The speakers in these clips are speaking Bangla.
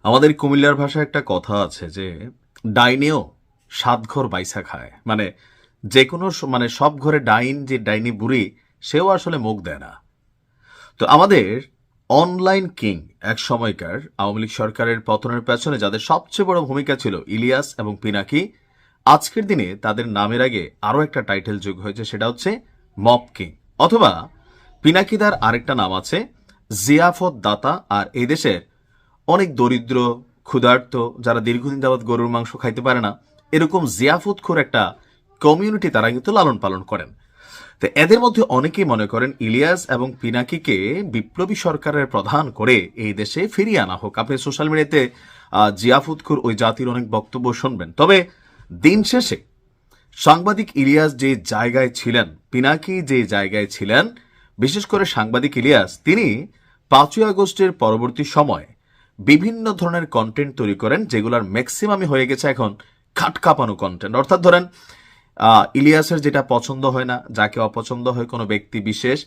আমাদের কুমিল্লার ভাষায় একটা কথা আছে যে ডাইনেও সাত ঘর বাইসা খায়। মানে যে কোনো মানে সব ঘরে ডাইন, যে ডাইনি বুড়ি, সেও আসলে মুখ দেয় না। তো আমাদের অনলাইন কিং এক সময়কার আওয়ামী লীগ সরকারের পতনের পেছনে যাদের সবচেয়ে বড় ভূমিকা ছিল ইলিয়াস এবং পিনাকি, আজকের দিনে তাদের নামের আগে আরও একটা টাইটেল যোগ হয়েছে, সেটা হচ্ছে মব কিং। অথবা পিনাকিদার আরেকটা নাম আছে জিয়াফত দাতা। আর এই দেশের অনেক দরিদ্র, ক্ষুধার্ত, যারা দীর্ঘদিন যাবৎ গরুর মাংস খাইতে পারে না, এরকম জিয়াফতখোর একটা কমিউনিটি তারা কিন্তু লালন পালন করেন। তো এদের মধ্যে অনেকেই মনে করেন ইলিয়াস এবং পিনাকিকে বিপ্লবী সরকারের প্রধান করে এই দেশে ফিরিয়ে আনা হোক। আপনি সোশ্যাল মিডিয়াতে জিয়াফতখোর ওই জাতির অনেক বক্তব্য শুনবেন। তবে দিন শেষে সাংবাদিক ইলিয়াস যে জায়গায় ছিলেন, পিনাকি যে জায়গায় ছিলেন, বিশেষ করে সাংবাদিক ইলিয়াস, তিনি 5ই আগস্টের পরবর্তী সময় বিভিন্ন ধরনের কন্টেন্ট তৈরি করেন, যেগুলোর ম্যাক্সিমামই হয়ে গেছে এখন খাট কাঁপানো কন্টেন্ট। অর্থাৎ ধরেন ইলিয়াসের যেটা পছন্দ হয় না, যাকে অপছন্দ হয় কোনো ব্যক্তি বিশেষ,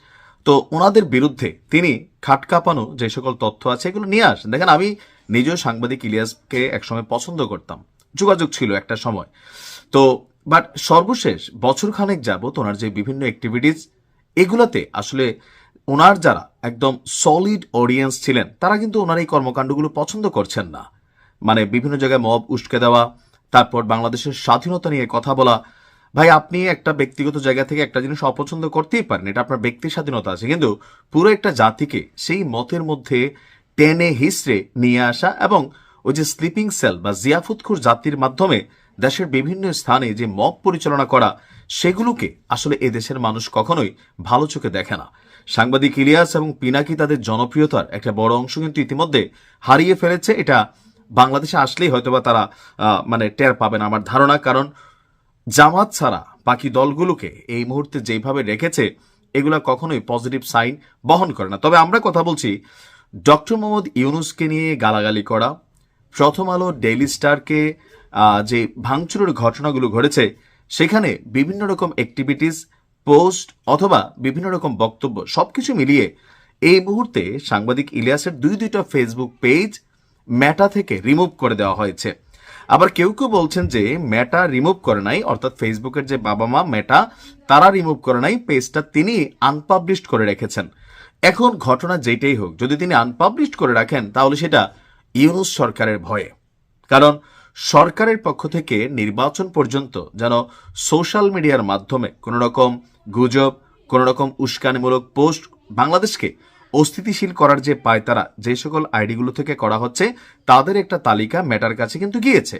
তো ওনাদের বিরুদ্ধে তিনি খাট কাঁপানো যে সকল তথ্য আছে এগুলো নিয়ে আসেন। দেখেন, আমি নিজেও সাংবাদিক ইলিয়াসকে একসময় পছন্দ করতাম, যোগাযোগ ছিল একটা সময়। তো বাট সর্বশেষ বছরখানেক যাবত ওনার যে বিভিন্ন অ্যাক্টিভিটিস, এগুলোতে আসলে ওনার যারা একদম সলিড অডিয়েন্স ছিলেন, তারা কিন্তু ওনার এই কর্মকাণ্ডগুলো পছন্দ করছেন না। মানে বিভিন্ন জায়গায় মব উস্কে দেওয়া, তারপর বাংলাদেশের স্বাধীনতা নিয়ে কথা বলা। ভাই, আপনি একটা ব্যক্তিগত জায়গা থেকে একটা জিনিস অপছন্দ করতেই পারেন, এটা আপনার ব্যক্তির স্বাধীনতা আছে, কিন্তু পুরো একটা জাতিকে সেই মতের মধ্যে টেনে হিসড়ে নিয়ে আসা এবং ওই যে স্লিপিং সেল বা জিয়াফতখোর জাতির মাধ্যমে দেশের বিভিন্ন স্থানে যে মব পরিচালনা করা, সেগুলোকে আসলে এদেশের মানুষ কখনোই ভালো চোখে দেখে না। সাংবাদিক ইলিয়াস এবং পিনাকি তাদের জনপ্রিয়তার একটা বড় অংশ কিন্তু ইতিমধ্যে হারিয়ে ফেলেছে। এটা বাংলাদেশে আসলেই হয়তোবা তারা মানে টের পাবেন আমার ধারণা। কারণ জামাত ছাড়া বাকি দলগুলোকে এই মুহূর্তে যেভাবে রেখেছে, এগুলা কখনোই পজিটিভ সাইন বহন করে না। তবে আমরা কথা বলছি ডক্টর মোহাম্মদ ইউনুসকে নিয়ে গালাগালি করা, প্রথম আলো, ডেইলি স্টারকে যে ভাঙচুরের ঘটনাগুলো ঘটেছে, সেখানে বিভিন্ন রকম অ্যাক্টিভিটিস, পোস্ট অথবা বিভিন্ন রকম বক্তব্য, সবকিছু মিলিয়ে এই মুহূর্তে সাংবাদিক ইলিয়াসের দুইটা ফেসবুক পেজ মেটা থেকে রিমুভ করে দেওয়া হয়েছে। আবার কেউ কেউ বলছেন যে মেটা রিমুভ করে নাই, অর্থাৎ ফেসবুকের যে বাবা মা মেটা, তারা রিমুভ করে নাই, পেজটা তিনি আনপাবলিশড করে রেখেছেন। এখন ঘটনা যেটাই হোক, যদি তিনি আনপাবলিশড করে রাখেন, তাহলে সেটা ইউনুস সরকারের ভয়ে। কারণ সরকারের পক্ষ থেকে নির্বাচন পর্যন্ত যেন সোশ্যাল মিডিয়ার মাধ্যমে কোনো রকম গুজব, কোনো রকম উস্কানিমূলক পোস্ট, বাংলাদেশকে অস্থিতিশীল করার যে পায়তারা যে সকল আইডিগুলো থেকে করা হচ্ছে, তাদের একটা তালিকা মেটার কাছে কিন্তু গিয়েছে।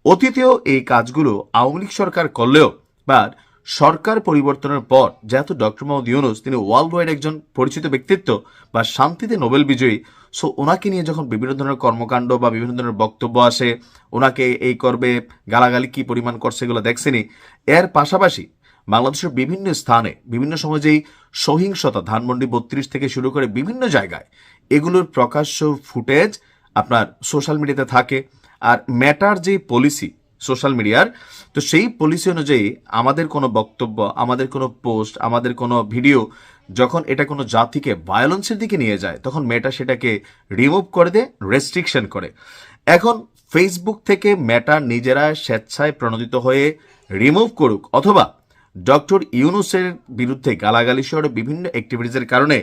অতীতেও এই কাজগুলো আওয়ামী লীগ সরকার করলেও, বা সরকার পরিবর্তনের পর যেহেতু ডক্টর মোহাম্মদ ইউনুস তিনি ওয়ার্ল্ড ওয়াইড একজন পরিচিত ব্যক্তিত্ব বা শান্তিতে নোবেল বিজয়ী, সো ওনাকে নিয়ে যখন বিভিন্ন ধরনের কর্মকাণ্ড বা বিভিন্ন ধরনের বক্তব্য আসে, ওনাকে এই করবে, গালাগালি কি পরিমাণ করছে এগুলো দেখছেনি। এর পাশাপাশি বাংলাদেশের বিভিন্ন স্থানে বিভিন্ন সময় যেই সহিংসতা, ধানমন্ডি 32 থেকে শুরু করে বিভিন্ন জায়গায়, এগুলোর প্রকাশ্য ফুটেজ আপনার সোশ্যাল মিডিয়াতে থাকে। আর মেটার যে পলিসি সোশ্যাল মিডিয়ার, তো সেই পলিসি অনুযায়ী আমাদের কোনো বক্তব্য, আমাদের কোনো পোস্ট, আমাদের কোনো ভিডিও যখন এটা কোনো জাতিকে ভায়োলেন্সের দিকে নিয়ে যায়, তখন মেটা সেটাকে রিমুভ করে দেয়, রেস্ট্রিকশন করে। এখন ফেসবুক থেকে মেটা নিজেরা স্বেচ্ছায় প্রণোদিত হয়ে রিমুভ করুক, অথবা ডক্টর ইউনুসের বিরুদ্ধে গালাগালি সহ বিভিন্ন অ্যাক্টিভিটিসের কারণে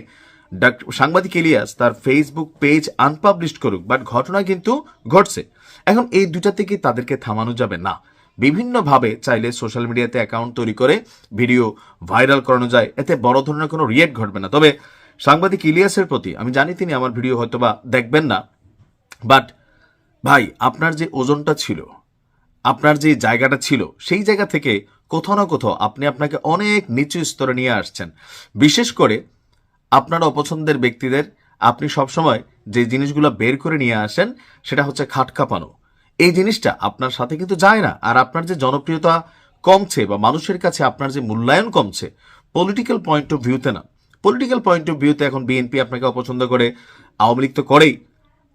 সাংবাদিক ইলিয়াস তার ফেসবুক পেজ আনপাবলিশড করুক, বাট ঘটনা কিন্তু ঘটছে। এখন এই দুটা থেকে তাদেরকে থামানো যাবে না। বিভিন্নভাবে চাইলে সোশ্যাল মিডিয়াতে অ্যাকাউন্ট তৈরি করে ভিডিও ভাইরাল করানো যায়, এতে বড় ধরনের কোনো রিয়েক্ট ঘটবে না। তবে সাংবাদিক ইলিয়াসের প্রতি আমি জানি তিনি আমার ভিডিও হয়তোবা দেখবেন না, বাট ভাই, আপনার যে ওজনটা ছিল, আপনার যে জায়গাটা ছিল, সেই জায়গা থেকে কোথাও না কোথাও আপনাকে অনেক নিচু স্তরে নিয়ে আসছেন। বিশেষ করে আপনার অপছন্দের ব্যক্তিদের আপনি সবসময় যে জিনিসগুলো বের করে নিয়ে আসেন, সেটা হচ্ছে খাট কাঁপানো। এই জিনিসটা আপনার সাথে কিন্তু যায় না। আর আপনার যে জনপ্রিয়তা কমছে বা মানুষের কাছে আপনার যে মূল্যায়ন কমছে, পলিটিক্যাল পয়েন্ট অফ ভিউতে না, পলিটিক্যাল পয়েন্ট অফ ভিউতে এখন বিএনপি আপনাকে অপছন্দ করে, আওয়ামী লীগ তো করেই,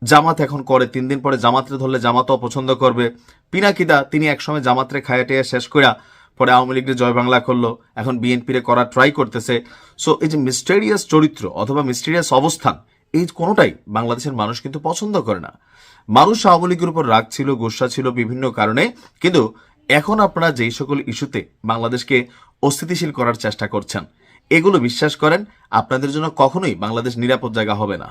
জামাত এখন করে, 3 দিন পরে জামাতরে ধরলে জামাতও অপছন্দ করবে। পিনাকিদা তিনি একসময় জামাতরে খায়াটিয়া শেষ কইরা পরে আওয়ামী লীগের জয় বাংলা করলো, এখন বিএনপিরে করার ট্রাই করতেছে। সো এই যে মিস্টেরিয়াস চরিত্র অথবা মিস্টেরিয়াস অবস্থান, এই কোনোটাই বাংলাদেশের মানুষ কিন্তু পছন্দ করে না। মানুষ আওয়ামী লীগের উপর রাগ ছিল, গোসা ছিল বিভিন্ন কারণে, কিন্তু এখন আপনারা যেই সকল ইস্যুতে বাংলাদেশকে অস্থিতিশীল করার চেষ্টা করছেন, এগুলো বিশ্বাস করেন আপনাদের জন্য কখনোই বাংলাদেশ নিরাপদ জায়গা হবে না।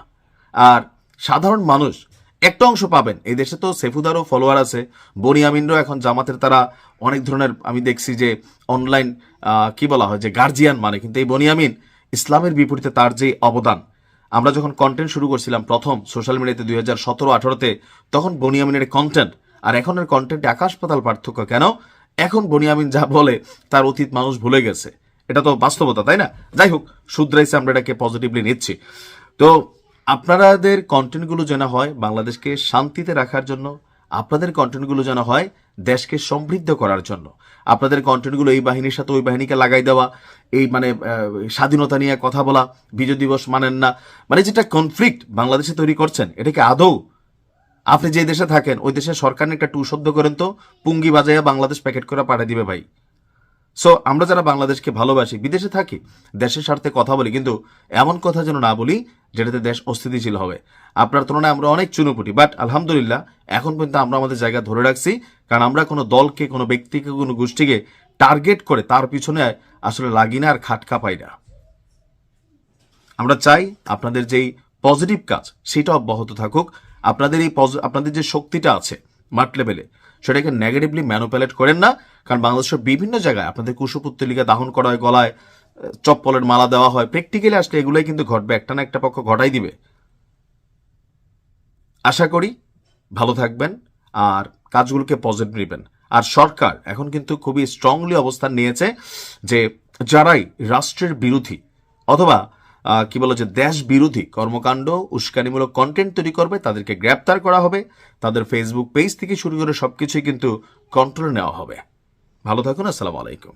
আর সাধারণ মানুষ একটা অংশ পাবেন, এই দেশে তো সেফুদারও ফলোয়ার আছে, বনিয়ামিনরও এখন জামাতের তারা অনেক ধরনের, আমি দেখছি যে অনলাইন কি বলা হয় যে গার্জিয়ান মানে, কিন্তু এই বনিয়ামিন ইসলামের বিপরীতে তার যে অবদান, আমরা যখন কন্টেন্ট শুরু করছিলাম প্রথম সোশ্যাল মিডিয়াতে 2017-18-তে, তখন বনিয়ামিনের কন্টেন্ট আর এখনের কন্টেন্টে আকাশ পাতাল পার্থক্য। কেন? এখন বনিয়ামিন যা বলে তার অতীত মানুষ ভুলে গেছে, এটা তো বাস্তবতা, তাই না? যাই হোক, শুধরাইছে, আমরা এটাকে পজিটিভলি নিচ্ছি। তো আপনাদের কন্টেন্টগুলো যেন হয় বাংলাদেশকে শান্তিতে রাখার জন্য, আপনাদের কন্টেন্টগুলো যেন হয় দেশকে সমৃদ্ধ করার জন্য। আপনাদের কন্টেন্টগুলো এই বাহিনীর সাথে ওই বাহিনীকে লাগাই দেওয়া, এই মানে স্বাধীনতা নিয়ে কথা বলা, বিজয় দিবস মানেন না, মানে যেটা কনফ্লিক্ট বাংলাদেশে তৈরি করছেন, এটাকে আদৌ আপনি যে দেশে থাকেন ওই দেশের সরকার একটা টু শব্দ করেন তো, পুঙ্গি বাজাইয়া বাংলাদেশ প্যাকেট করে পাঠিয়ে দিবে ভাই। সো আমরা যারা বাংলাদেশকে ভালোবাসি, বিদেশে থাকি, দেশের স্বার্থে কথা বলি, কিন্তু এমন কথা যেন না বলি যেটাতে দেশ অস্থিতিশীল হবে। আপনার তুলনায় আমরা অনেক চুনোপুটি, বাট আলহামদুলিল্লাহ এখন পর্যন্ত আমরা আমাদের জায়গা ধরে রাখছি, কারণ আমরা কোনো দলকে, কোনো ব্যক্তিকে, কোনো গোষ্ঠীকে টার্গেট করে তার পিছনে আসলে লাগি না আর খাটকা পাই না। আমরা চাই আপনাদের যেই পজিটিভ কাজ সেটা অব্যাহত থাকুক। আপনাদের এই আপনাদের যে শক্তিটা আছে মাঠ লেভেলে, সেটাকে নেগেটিভলি ম্যানুপুলেট করেন না, কারণ বাংলাদেশের বিভিন্ন জায়গায় আপনাদের কুশপুত্তলিকা দাহন করা হয়, গলায় চপ্পলের মালা দেওয়া হয়, প্র্যাকটিক্যালি আসলে এগুলোই কিন্তু ঘটবে, একটা না একটা পক্ষ ঘটাই দিবে। আশা করি ভালো থাকবেন আর কাজগুলোকে পজিটিভ নেবেন। আর সরকার এখন কিন্তু খুবই স্ট্রংলি অবস্থান নিয়েছে যে যারাই রাষ্ট্রের বিরোধী অথবা কি বলে যে দেশ বিরোধী কর্মকাণ্ড, উস্কানিমূলক কন্টেন্ট তৈরি করবে তাদেরকে গ্রেপ্তার করা হবে, তাদের ফেসবুক পেজ থেকে শুরু করে সবকিছুই কিন্তু কন্ট্রোলে নেওয়া হবে। ভালো থাকুন, আসসালামু আলাইকুম।